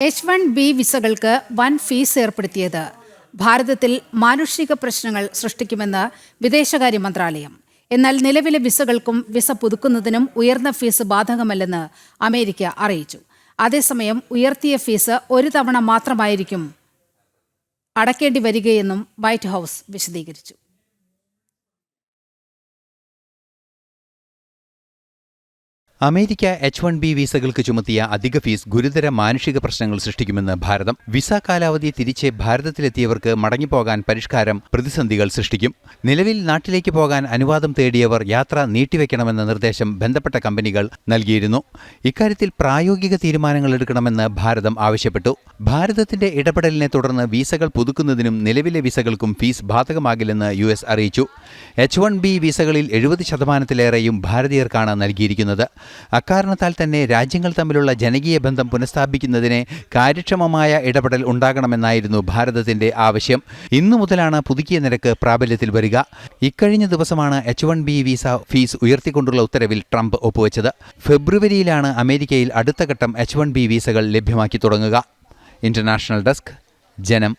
H-1B വിസകൾക്ക് വൻ fees ഏർപ്പെടുത്തിയത് ഭാരതത്തിൽ മാനുഷിക പ്രശ്നങ്ങൾ സൃഷ്ടിക്കുമെന്ന് വിദേശകാര്യ മന്ത്രാലയം. എന്നാൽ നിലവിലെ വിസകൾക്കും വിസ പുതുക്കുന്നതിനും ഉയർന്ന ഫീസ് ബാധകമല്ലെന്ന് അമേരിക്ക അറിയിച്ചു. അതേസമയം ഉയർത്തിയ ഫീസ് ഒരു തവണ മാത്രമായിരിക്കും അടയ്ക്കേണ്ടി വരികയെന്നും വൈറ്റ് ഹൌസ് വിശദീകരിച്ചു. അമേരിക്ക H-1B വിസകൾക്ക് ചുമത്തിയ അധിക ഫീസ് ഗുരുതര മാനുഷിക പ്രശ്നങ്ങൾ സൃഷ്ടിക്കുമെന്ന് ഭാരതം. വിസ കാലാവധി തിരിച്ച് ഭാരതത്തിലെത്തിയവർക്ക് മടങ്ങിപ്പോകാൻ പരിഷ്കാരം പ്രതിസന്ധികൾ സൃഷ്ടിക്കും. നിലവിൽ നാട്ടിലേക്ക് പോകാൻ അനുവാദം തേടിയവർ യാത്ര നീട്ടിവെക്കണമെന്ന നിർദ്ദേശം ബന്ധപ്പെട്ട കമ്പനികൾ നൽകിയിരുന്നു. ഇക്കാര്യത്തിൽ പ്രായോഗിക തീരുമാനങ്ങൾ എടുക്കണമെന്ന് ഭാരതം ആവശ്യപ്പെട്ടു. ഭാരതത്തിന്റെ ഇടപെടലിനെ തുടർന്ന് വിസകൾ പുതുക്കുന്നതിനും നിലവിലെ വിസകൾക്കും ഫീസ് ബാധകമാകില്ലെന്ന് US അറിയിച്ചു. H-1B വിസകളിൽ 70% ഭാരതീയർക്കാണ് നൽകിയിരിക്കുന്നത്. അക്കാരണത്താൽ തന്നെ രാജ്യങ്ങൾ തമ്മിലുള്ള ജനകീയ ബന്ധം പുനഃസ്ഥാപിക്കുന്നതിന് കാര്യക്ഷമമായ ഇടപെടൽ ഉണ്ടാകണമെന്നായിരുന്നു ഭാരതത്തിന്റെ ആവശ്യം. ഇന്നു മുതലാണ് പുതുക്കിയ നിരക്ക് പ്രാബല്യത്തിൽ വരിക. ഇക്കഴിഞ്ഞ ദിവസമാണ് H-1B വിസ ഫീസ് ഉയർത്തിക്കൊണ്ടുള്ള ഉത്തരവിൽ ട്രംപ് ഒപ്പുവെച്ചത്. ഫെബ്രുവരിയിലാണ് അമേരിക്കയിൽ അടുത്ത ഘട്ടം H-1B വിസകൾ ലഭ്യമാക്കി തുടങ്ങുക. ഇന്റർനാഷണൽ ഡെസ്ക്, ജനം.